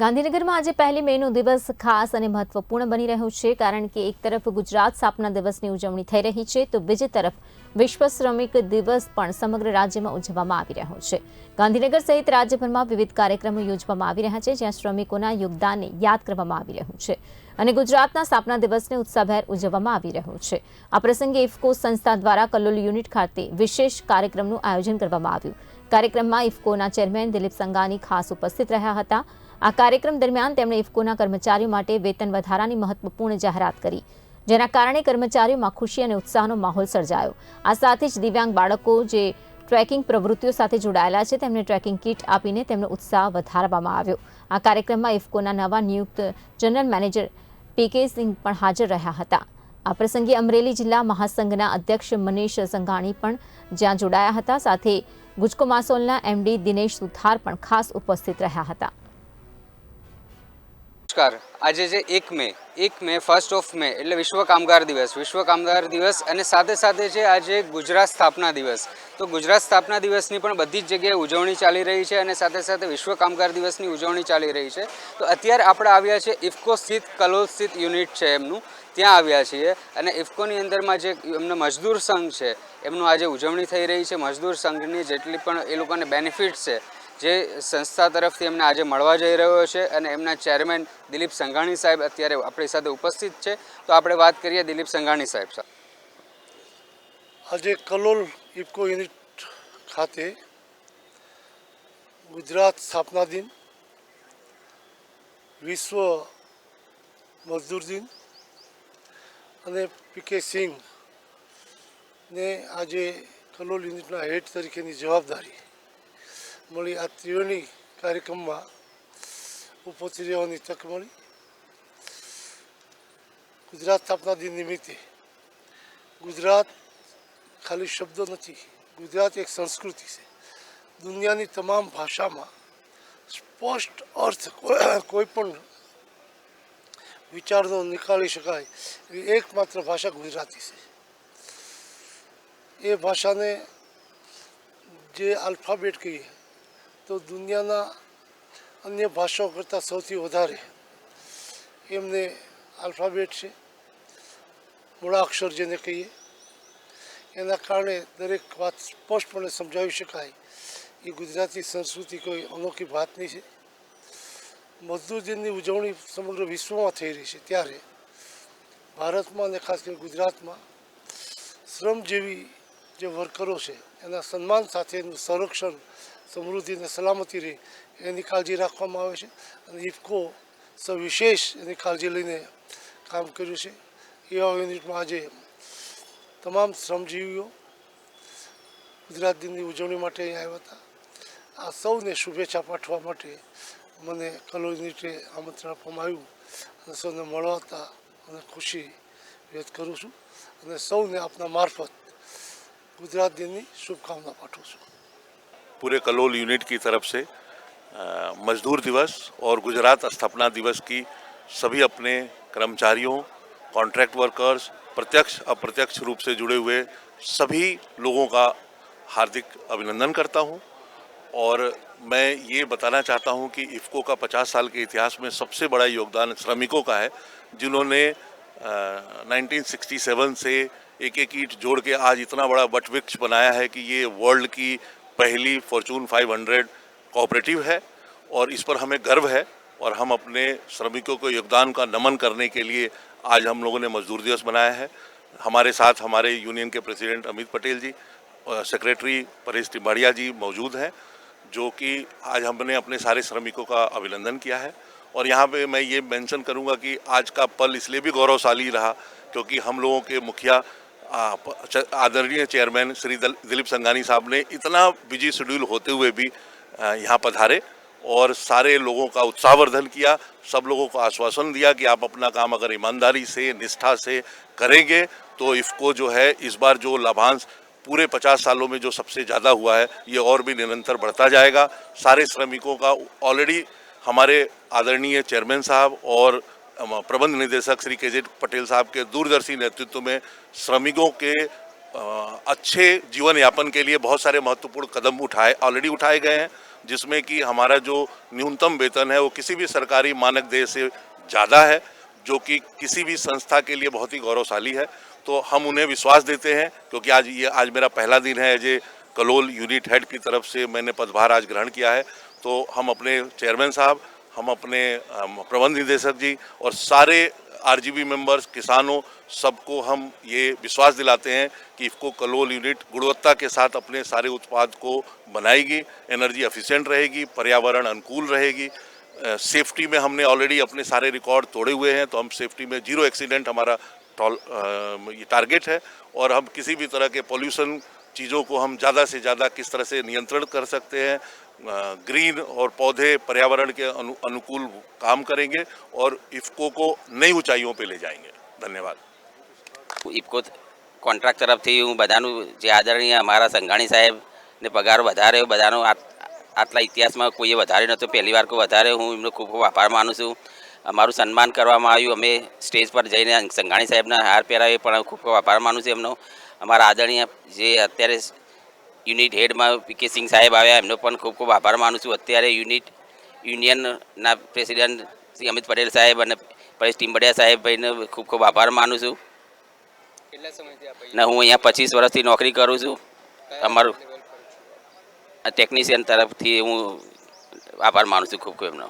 ગાંધીનગરમાં આજે 1 મેનો દિવસ ખાસ અને મહત્વપૂર્ણ બની રહ્યો છે, કારણ કે એક તરફ ગુજરાત સ્થાપના દિવસની ઉજવણી થઈ રહી છે, તો બીજી તરફ વિશ્વ શ્રમિક દિવસ પણ સમગ્ર રાજ્યમાં ઉજવવામાં આવી રહ્યો છે। ગાંધીનગર સહિત રાજ્યભરમાં વિવિધ કાર્યક્રમો યોજવામાં આવી રહ્યા છે, જ્યાં શ્રમિકોના યોગદાનને યાદ કરવામાં આવી રહ્યું છે અને ગુજરાતના સ્થાપના દિવસને ઉત્સાહભેર ઉજવવામાં આવી રહ્યો છે। આ પ્રસંગે ઇફકો સંસ્થા દ્વારા કલોલ યુનિટ ખાતે વિશેષ કાર્યક્રમનું આયોજન કરવામાં આવ્યું। કાર્યક્રમમાં ઇફકોના ચેરમેન દિલીપ સંઘાની ખાસ ઉપસ્થિત રહ્યા હતા। આ કાર્યક્રમ દરમિયાન તેમણે ઇફકોના કર્મચારીઓ માટે વેતન વધારાની મહત્વપૂર્ણ જાહેરાત કરી, જેના કારણે કર્મચારીઓમાં ખુશી અને ઉત્સાહનો માહોલ સર્જાયો। આ સાથે જ દિવ્યાંગ બાળકો જે ટ્રેકિંગ પ્રવૃત્તિઓ સાથે જોડાયેલા છે, તેમને ટ્રેકિંગ કિટ આપીને તેમનો ઉત્સાહ વધારવામાં આવ્યો। આ કાર્યક્રમમાં ઇફકોના નવા નિયુક્ત જનરલ મેનેજર પીકે સિંહ પણ હાજર રહ્યા હતા। આ પ્રસંગે અમરેલી જિલ્લા મહાસંઘના અધ્યક્ષ મનીષ સંઘાણી પણ જ્યાં જોડાયા હતા, સાથે ગુજકોમાસોલના એમડી દિનેશ સુથાર પણ ખાસ ઉપસ્થિત રહ્યા હતા। નમસ્કાર। આજે જે 1 મે 1 ઓફ મે એટલે વિશ્વ કામગાર દિવસ અને સાથે સાથે છે આજે ગુજરાત સ્થાપના દિવસ। તો ગુજરાત સ્થાપના દિવસની પણ બધી જ જગ્યાએ ઉજવણી ચાલી રહી છે અને સાથે સાથે વિશ્વ કામગાર દિવસની ઉજવણી ચાલી રહી છે। તો અત્યારે આપણે આવ્યા છે ઇફકો સ્થિત કલોલ સ્થિત યુનિટ છે એમનું, ત્યાં આવ્યા છીએ અને ઇફકોની અંદરમાં જે એમનો મજદૂર સંઘ છે એમનું આજે ઉજવણી થઈ રહી છે। મજદૂર સંઘની જેટલી પણ એ લોકોને બેનિફિટ્સ છે જે સંસ્થા તરફથી એમને આજે મળવા જઈ રહ્યો છે અને એમના ચેરમેન દિલીપ સંઘાણી સાહેબ અત્યારે આપણી સાથે ઉપસ્થિત છે। તો આપણે વાત કરીએ દિલીપ સંઘાણી સાહેબ સાથે। આજે કલોલ ઇફકો યુનિટ ખાતે ગુજરાત સ્થાપના દિન, વિશ્વ મજદૂર દિન અને પીકે સિંઘ ને આજે કલોલ યુનિટના હેડ તરીકેની જવાબદારી મળી। આ ત્રિવેણી કાર્યક્રમમાં ઉપસ્થિત રહેવાની તક મળી। ગુજરાત સ્થાપના દિન નિમિત્તે ગુજરાત ખાલી શબ્દો નથી, ગુજરાત એક સંસ્કૃતિ છે। દુનિયાની તમામ ભાષામાં સ્પષ્ટ અર્થ કોઈ પણ વિચારનો નીકાળી શકાય એવી એકમાત્ર ભાષા ગુજરાતી છે। એ ભાષાને જે આલ્ફાબેટ કહીએ તો દુનિયાના અન્ય ભાષાઓ કરતાં સૌથી વધારે એમને આલ્ફાબેટ છે, મૂળાક્ષર જેને કહીએ। એના કારણે દરેક વાત સ્પષ્ટપણે સમજાવી શકાય એ ગુજરાતી સંસ્કૃતિ કોઈ અનોખી વાતની છે। મજદૂર દિનની ઉજવણી સમગ્ર વિશ્વમાં થઈ રહી છે, ત્યારે ભારતમાં અને ખાસ કરીને ગુજરાતમાં શ્રમજીવી જે વર્કરો છે એના સન્માન સાથેનું સંરક્ષણ, સમૃદ્ધિ અને સલામતી રહે એની કાળજી રાખવામાં આવે છે અને ઇફકો સવિશેષ એની કાળજી લઈને કામ કર્યું છે। એવા યુનિટમાં આજે તમામ શ્રમજીવીઓ ગુજરાત દિનની ઉજવણી માટે અહીં આવ્યા હતા। આ સૌને શુભેચ્છા પાઠવવા માટે મને કલોલ યુનિટે આમંત્રણ આપવામાં આવ્યું અને સૌને મળવા અને ખુશી વ્યક્ત કરું છું અને સૌને આપના મારફત गुजरात दिन की शुभकामना पाठवूँ छूँ। पूरे कलोल यूनिट की तरफ से मजदूर दिवस और गुजरात स्थापना दिवस की सभी अपने कर्मचारियों, कॉन्ट्रैक्ट वर्कर्स, प्रत्यक्ष अप्रत्यक्ष रूप से जुड़े हुए सभी लोगों का हार्दिक अभिनंदन करता हूं। और मैं ये बताना चाहता हूं कि इफको का 50 साल के इतिहास में सबसे बड़ा योगदान श्रमिकों का है, जिन्होंने 1967 से एक ईंट जोड़ के आज इतना बड़ा वटवृक्ष बनाया है कि ये वर्ल्ड की पहली फॉर्चून 500 कोऑपरेटिव है और इस पर हमें गर्व है। और हम अपने श्रमिकों को योगदान का नमन करने के लिए आज हम लोगों ने मजदूर दिवस मनाया है। हमारे साथ हमारे यूनियन के प्रेसिडेंट अमित पटेल जी और सेक्रेटरी परेश तिम्बाड़िया जी मौजूद हैं, जो कि आज हमने अपने सारे श्रमिकों का अभिनंदन किया है। और यहाँ पे मैं ये मेंशन करूँगा कि आज का पल इसलिए भी गौरवशाली रहा क्योंकि हम लोगों के मुखिया आदरणीय चेयरमैन श्री दिलीप संघानी साहब ने इतना बिजी शेड्यूल होते हुए भी यहाँ पधारे और सारे लोगों का उत्साहवर्धन किया। सब लोगों को आश्वासन दिया कि आप अपना काम अगर ईमानदारी से, निष्ठा से करेंगे तो इफको जो है इस बार जो लाभांश पूरे 50 सालों में जो सबसे ज़्यादा हुआ है ये और भी निरंतर बढ़ता जाएगा। सारे श्रमिकों का ऑलरेडी हमारे आदरणीय चेयरमैन साहब और प्रबंध निदेशक श्री के जे पटेल साहब के दूरदर्शी नेतृत्व में श्रमिकों के अच्छे जीवन यापन के लिए बहुत सारे महत्वपूर्ण कदम ऑलरेडी उठाए गए हैं जिसमें कि हमारा जो न्यूनतम वेतन है वो किसी भी सरकारी मानक देय से ज़्यादा है, जो कि किसी भी संस्था के लिए बहुत ही गौरवशाली है। तो हम उन्हें विश्वास देते हैं, क्योंकि आज मेरा पहला दिन है as a Kalol unit head की तरफ से मैंने पदभार आज ग्रहण किया है। तो हम अपने चेयरमैन साहब, हम अपने प्रबंध निदेशक जी और सारे आरजीबी मेंबर्स, किसानों, सबको हम ये विश्वास दिलाते हैं कि इफ़को कलोल यूनिट गुणवत्ता के साथ अपने सारे उत्पाद को बनाएगी, एनर्जी एफिशिएंट रहेगी, पर्यावरण अनुकूल रहेगी। सेफ्टी में हमने ऑलरेडी अपने सारे रिकॉर्ड तोड़े हुए हैं, तो हम सेफ्टी में 0 एक्सीडेंट हमारा ये टारगेट है। और हम किसी भी तरह के पॉल्यूशन चीज़ों को हम ज़्यादा से ज़्यादा किस तरह से नियंत्रण कर सकते हैं, ग्रीन और पौधे पर्यावरण के अनुकूल काम करेंगे और इफ़को को नई ऊंचाइयों पे ले जाएंगे। धन्यवाद। ઇફકો કોન્ટ્રાક્ટ તરફથી હું બધાનું જે આદરણીય અમારા સંઘાણી સાહેબને પગાર વધારે બધાનો આટલા ઇતિહાસમાં કોઈએ વધારે નહોતો, પહેલી વાર કોઈ વધારે, હું એમનો ખૂબ ખૂબ આભાર માનું છું. અમારું સન્માન કરવામાં આવ્યું, અમે સ્ટેજ પર જઈને સંઘાણી સાહેબના હાર પહેરાવી, પણ ખૂબ ખૂબ આભાર માનું છું એમનો. અમારા આદરણીય જે અત્યારે યુનિટ હેડમાં પીકે સિંહ સાહેબ આવ્યા, એમનો પણ ખૂબ ખૂબ આભાર માનું છું. અત્યારે યુનિયનના પ્રેસિડેન્ટ શ્રી અમિત પટેલ સાહેબ અને પરેશ ટીમ્બડિયા સાહેબભાઈને ખૂબ ખૂબ આભાર માનું છું. કેટલા સમયથી આપ ને હું અહીંયા 25 વર્ષથી નોકરી કરું છું. અમારું ટેકનિશિયન તરફથી હું આભાર માનું છું ખૂબ ખૂબ એમનો.